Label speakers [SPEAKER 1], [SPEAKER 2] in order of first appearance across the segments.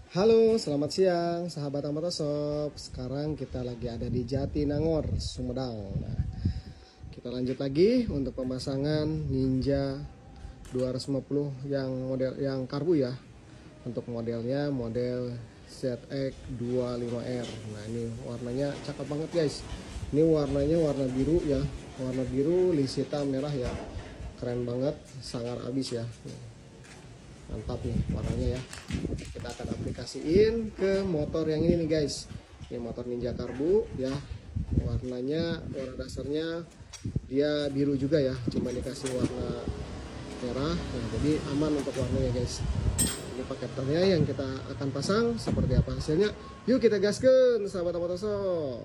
[SPEAKER 1] Halo, selamat siang sahabat Motoshop. Sekarang kita lagi ada di Jatinangor, Sumedang. Nah, kita lanjut lagi untuk pemasangan Ninja 250 yang model yang karbu ya. Untuk modelnya model ZX25R. Nah, ini warnanya cakep banget guys. Ini warnanya warna biru ya. Warna biru lis hitam merah ya. Keren banget, sangar abis ya. Mantap nih warnanya ya. Kita akan aplikasiin ke motor yang ini nih guys. Ini motor Ninja karbu ya. Warna dasarnya dia biru juga ya, cuma dikasih warna merah. Nah, jadi aman untuk warnanya guys. Ini paketannya yang kita akan pasang, seperti apa hasilnya. Yuk kita gaskan sahabat Motoshop.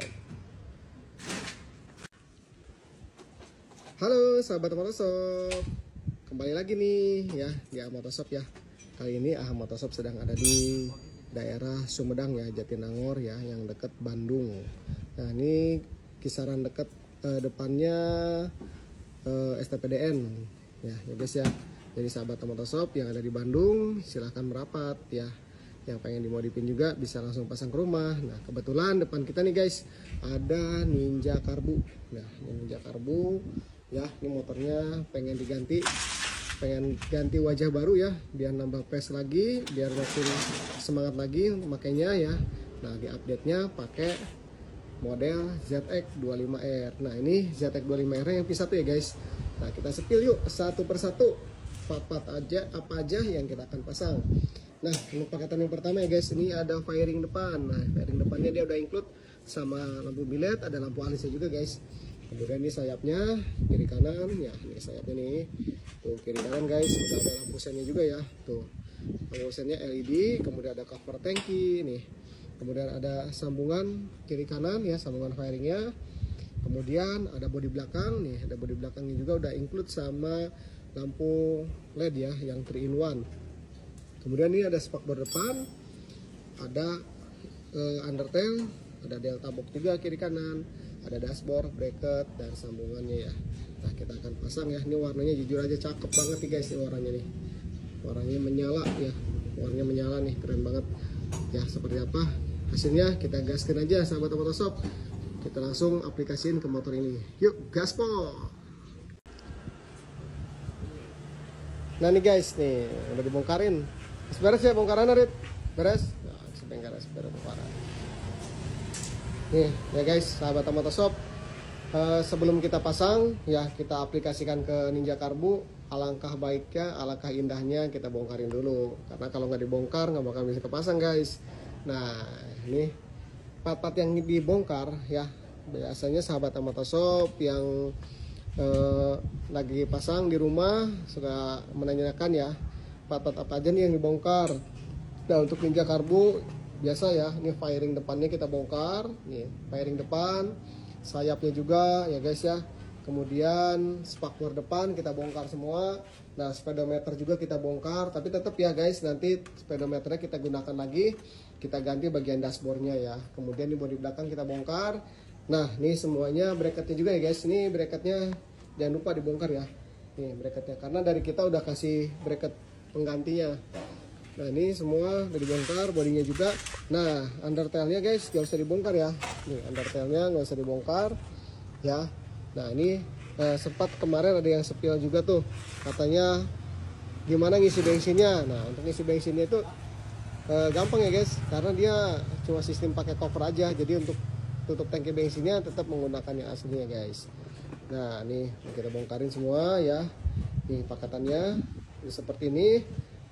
[SPEAKER 1] Halo sahabat Motoshop, kembali lagi nih ya di Motoshop ya. Kali ini Motoshop sedang ada di daerah Sumedang ya, Jatinangor ya, yang dekat Bandung. Nah, ini kisaran dekat depannya STPDN ya guys ya. Jadi sahabat Motoshop yang ada di Bandung silahkan merapat ya. Yang pengen dimodifin juga bisa langsung pasang ke rumah. Nah, kebetulan depan kita nih guys ada Ninja karbu. Nah, ini Ninja karbu ya, ini motornya pengen ganti wajah baru ya, biar nambah pace lagi, biar makin semangat lagi makainya ya. Nah, di update nya pakai model ZX25R. Nah, ini ZX25R yang P1 ya guys. Nah, kita sepil yuk satu persatu part-part aja apa aja yang kita akan pasang. Nah, untuk paketan yang pertama ya guys, ini ada fairing depan. Nah, fairing depannya dia udah include sama lampu bilet, ada lampu alisnya juga guys. Kemudian ini sayapnya kiri kanan ya, ini sayapnya nih tuh kiri kanan guys, udah ada lampu sennya juga ya, tuh lampu sennya LED. Kemudian ada cover tangki nih, kemudian ada sambungan kiri kanan ya, sambungan fairingnya. Kemudian ada bodi belakang nih, ada bodi belakangnya juga udah include sama lampu LED ya, yang 3-in-1. Kemudian ini ada spakbor depan, ada undertail, ada delta box juga kiri kanan, ada dashboard, bracket, dan sambungannya ya. Nah, kita akan pasang ya. Ini warnanya jujur aja cakep banget nih guys, ini warnanya nih. Warnanya menyala ya. Warnanya menyala nih, keren banget. Ya, seperti apa hasilnya kita gaskan aja sahabat Motoshop. Kita langsung aplikasiin ke motor ini. Yuk, gaspol. Nah, nih guys, nih udah dibongkarin. Beres ya bongkaran, Arit? Beres? Nah, beres bongkaran. Nih ya guys, sahabat Motoshop, sebelum kita pasang ya, kita aplikasikan ke Ninja karbu. Alangkah baiknya, alangkah indahnya kita bongkarin dulu, karena kalau nggak dibongkar nggak bakal bisa kepasang guys. Nah, ini part-part yang dibongkar ya, biasanya sahabat Motoshop yang lagi pasang di rumah suka menanyakan ya, part-part apa aja nih yang dibongkar. Nah, untuk Ninja karbu biasa ya, ini fairing depannya kita bongkar nih, fairing depan, sayapnya juga ya guys ya. Kemudian spakbor depan kita bongkar semua. Nah, speedometer juga kita bongkar, tapi tetap ya guys, nanti speedometernya kita gunakan lagi, kita ganti bagian dashboardnya ya. Kemudian di bodi belakang kita bongkar. Nah, ini semuanya bracketnya juga ya guys. Ini bracketnya jangan lupa dibongkar ya, nih bracketnya, karena dari kita udah kasih bracket penggantinya. Nah, ini semua udah dibongkar, bodinya juga. Nah, undertailnya guys gak usah dibongkar ya. Nih, undertailnya gak usah dibongkar ya. Nah, ini sempat kemarin ada yang sepil juga tuh, katanya gimana ngisi bensinnya. Nah, untuk ngisi bensinnya itu gampang ya guys, karena dia cuma sistem pakai cover aja. Jadi untuk tutup tangki bensinnya tetap menggunakan yang aslinya guys. Nah, ini kita bongkarin semua ya. Nih paketannya ini seperti ini.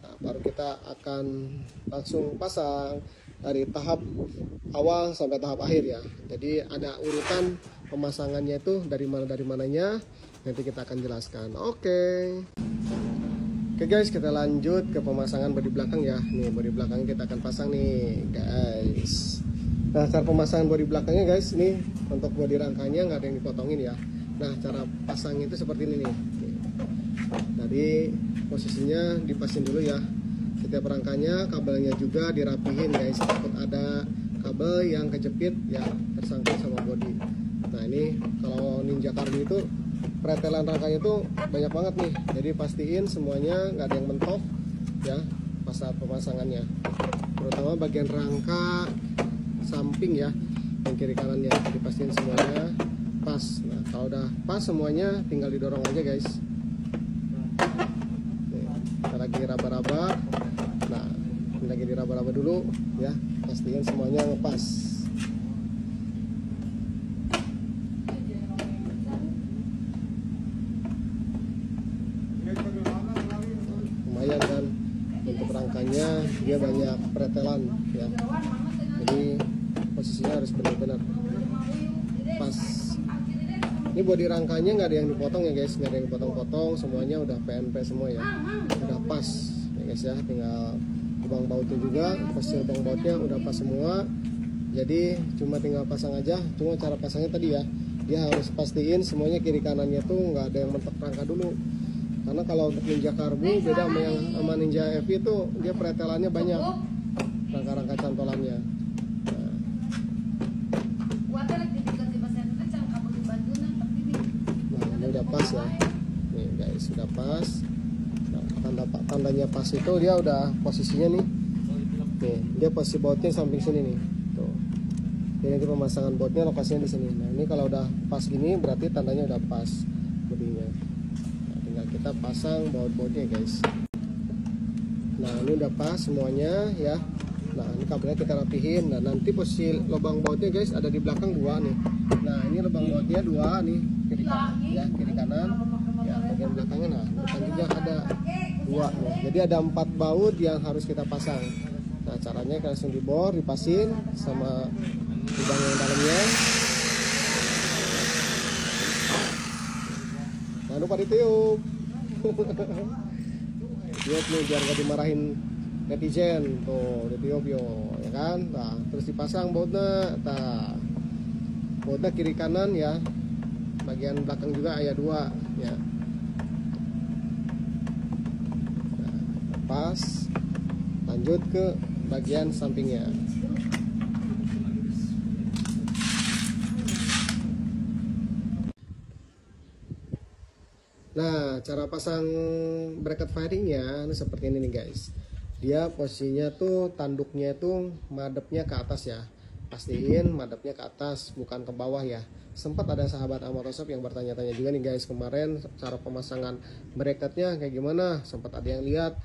[SPEAKER 1] Nah, baru kita akan langsung pasang dari tahap awal sampai tahap akhir ya. Jadi ada urutan pemasangannya itu dari mananya, nanti kita akan jelaskan. Oke guys, kita lanjut ke pemasangan bodi belakang ya. Nih bodi belakang kita akan pasang nih guys. Nah, cara pemasangan bodi belakangnya guys, ini untuk bodi rangkanya nggak ada yang dipotongin ya. Nah, cara pasang itu seperti ini nih. Tadi posisinya dipasin dulu ya, setiap rangkanya, kabelnya juga dirapihin guys, takut ada kabel yang kejepit ya, tersangkut sama bodi. Nah, ini kalau Ninja karbu itu pretelan rangkanya itu banyak banget nih, jadi pastiin semuanya nggak ada yang mentok ya, pas saat pemasangannya, terutama bagian rangka samping ya, yang kiri kanannya dipastiin semuanya pas. Nah kalau udah pas semuanya tinggal didorong aja guys. Nih, kita lagi raba-raba. Nah ini lagi diraba-raba dulu ya, pastiin semuanya ngepas. Lumayan kan untuk rangkanya, dia banyak pretelan ya, jadi posisinya harus benar-benar pas. Ini bodi rangkanya nggak ada yang dipotong ya guys, nggak ada yang dipotong-potong, semuanya udah PNP semua ya, udah pas ya guys ya. Tinggal lubang bautnya juga, posisi lubang bautnya udah pas semua, jadi cuma tinggal pasang aja. Cuma cara pasangnya tadi ya, dia harus pastiin semuanya kiri kanannya tuh nggak ada yang mentok rangka dulu. Karena kalau untuk Ninja Karbu beda sama Ninja FV itu, dia pretelannya banyak, rangka-rangka cantolannya. Nah ini udah pas ya, nih guys sudah pas. Nah, tandanya pas itu dia udah posisinya nih, dia posisi bautnya samping sini nih, tuh. Jadi nanti pemasangan bautnya lokasinya di sini. Nah ini kalau udah pas gini berarti tandanya udah pas bodinya. Kita pasang baut-bautnya guys. Nah ini udah pas semuanya ya. Nah ini kabelnya kita rapihin. Nah nanti posisi lubang bautnya guys ada di belakang dua nih. Nah ini lubang bautnya dua nih, kiri kanan ya, kiri kanan ya, bagian belakangnya. Nah depan juga ada dua nih. Jadi ada 4 baut yang harus kita pasang. Nah caranya langsung dibor, dipasin sama lubang yang dalamnya. Jangan lupa ditiup. Tiup nih biar gak dimarahin netizen, tuh ditiup yo ya kan. Nah terus dipasang bautnya, bautnya kiri kanan ya, bagian belakang juga ada 2 ya. Nah, pas, lanjut ke bagian sampingnya. Nah cara pasang bracket firingnya ini seperti ini nih guys. Dia posisinya tuh tanduknya itu madepnya ke atas ya, pastiin madepnya ke atas bukan ke bawah ya. Sempat ada sahabat Amotoshop yang bertanya-tanya juga nih guys kemarin, cara pemasangan bracketnya kayak gimana. Sempat ada yang lihat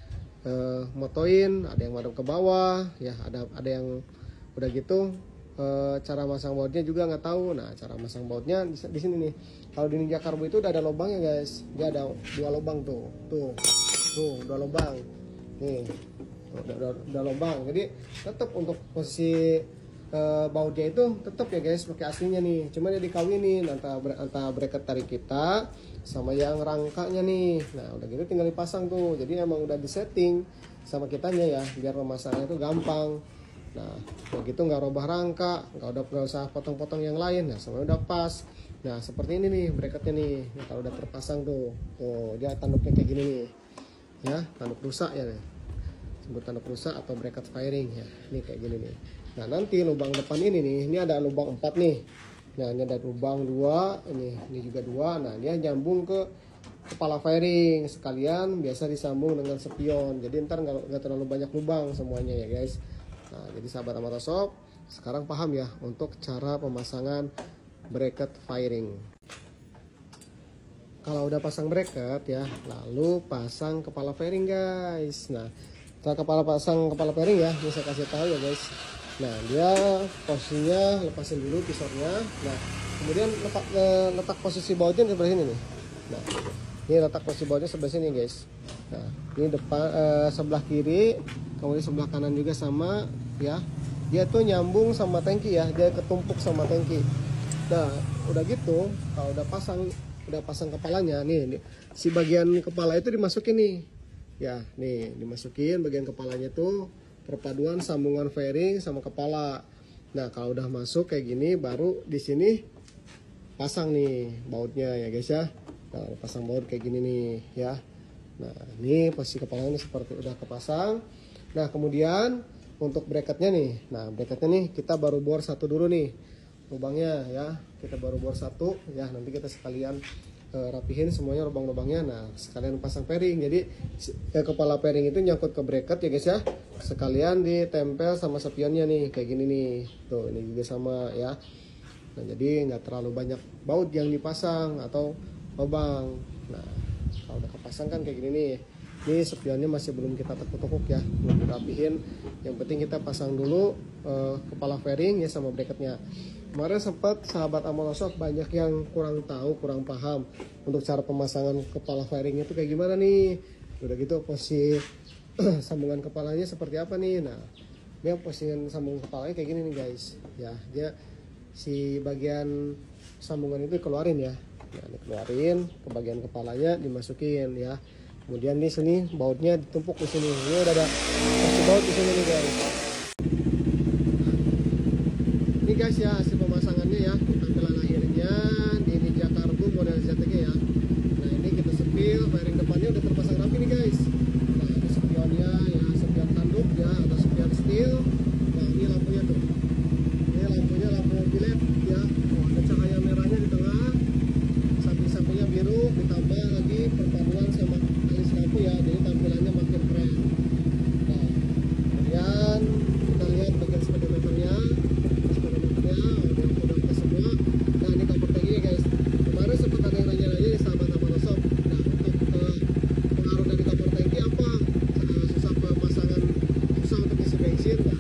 [SPEAKER 1] motoin, ada yang madep ke bawah ya, ada yang udah gitu. Cara masang bautnya juga nggak tahu. Nah cara masang bautnya di sini nih. Kalau di Ninja Karbu itu udah ada lubangnya guys, dia ada 2 lubang tuh 2 lubang nih, udah lubang. Jadi tetap untuk posisi bautnya itu tetap ya guys pakai aslinya nih, cuma dia dikawinin antara bracket tarik kita sama yang rangkanya nih. Nah udah gitu tinggal dipasang tuh, jadi emang udah disetting sama kitanya ya biar pemasangannya itu gampang. Nah begitu nggak robah rangka, nggak usah potong-potong yang lain. Nah semuanya udah pas. Nah seperti ini nih bracketnya nih. Nah, kalau udah terpasang tuh dia tanduknya kayak gini nih ya, tanduk rusak ya nih, sebut tanduk rusak atau bracket firing ya, ini kayak gini nih. Nah nanti lubang depan ini nih, ini ada lubang 4 nih. Nah ini ada lubang 2, ini juga 2. Nah dia nyambung ke kepala firing sekalian, biasa disambung dengan spion, jadi ntar nggak terlalu banyak lubang semuanya ya guys. Nah jadi sahabat Amotoshop sekarang paham ya untuk cara pemasangan bracket firing. Kalau udah pasang bracket ya, lalu pasang kepala fairing guys. Nah setelah pasang kepala fairing ya, ini saya kasih tahu ya guys. Nah dia posisinya lepasin dulu pisornya. Nah kemudian letak posisi bautnya sebelah sini nih. Nah ini letak posisi bautnya sebelah sini guys. Nah ini depan sebelah kiri, kemudian sebelah kanan juga sama ya. Dia tuh nyambung sama tangki ya, dia ketumpuk sama tangki. Nah udah gitu kalau udah pasang kepalanya nih, si bagian kepala itu dimasukin nih ya, nih dimasukin bagian kepalanya tuh, perpaduan sambungan fairing sama kepala. Nah kalau udah masuk kayak gini baru di sini pasang nih bautnya ya guys ya. Nah pasang baut kayak gini nih ya. Nah ini posisi kepalanya seperti udah kepasang. Nah kemudian untuk bracketnya nih, nah bracketnya nih kita baru bor satu dulu nih lubangnya ya, kita baru bor satu ya, nanti kita sekalian rapihin semuanya lubang-lubangnya. Nah sekalian pasang fairing, jadi kepala fairing itu nyangkut ke bracket ya guys ya, sekalian ditempel sama spionnya nih kayak gini nih, tuh ini juga sama ya. Nah jadi nggak terlalu banyak baut yang dipasang atau lubang. Nah kalau udah kepasang kan kayak gini nih. Ini spionnya masih belum kita tekuk-tekuk ya, belum dirapihin. Yang penting kita pasang dulu kepala fairing ya sama bracketnya. Kemarin sempat sahabat Amolosok banyak yang kurang tahu, kurang paham untuk cara pemasangan kepala fairingnya itu kayak gimana nih. Udah gitu posisi sambungan kepalanya seperti apa nih. Nah dia posisi sambungan kepalanya kayak gini nih guys. Ya dia si bagian sambungan itu keluarin ya. Nah dikeluarin, ke bagian kepalanya dimasukin ya. Kemudian di sini bautnya ditumpuk di sini. Ini udah ada kasih baut di sini nih guys. Ini guys ya hasil pemasangannya ya, tampilan akhirnya di Ninja Karbu model ZTG ya. Nah ini kita sepil, fairing depannya udah terpasang rapi nih guys. Nah ini spionnya ya, spion tanduk ya atau spion steel. Nah ini lampunya tuh. Ini lampunya lampu bilet ya. Oh, ada cahaya merahnya di tengah. Samping-sampingnya biru, ditambah lagi perpaduan sama alis lampu ya, jadi tampilannya makin keren. Nah, kemudian kita lihat bagian speedometernya udah pas semua. Nah ini cover tag-nya guys. Kemarin sempat ada yang nanya-nanya di sahabat Amolosok. Nah untuk pengaruh dari cover tag apa? Susah pemasangan, susah untuk isi bensin. Nah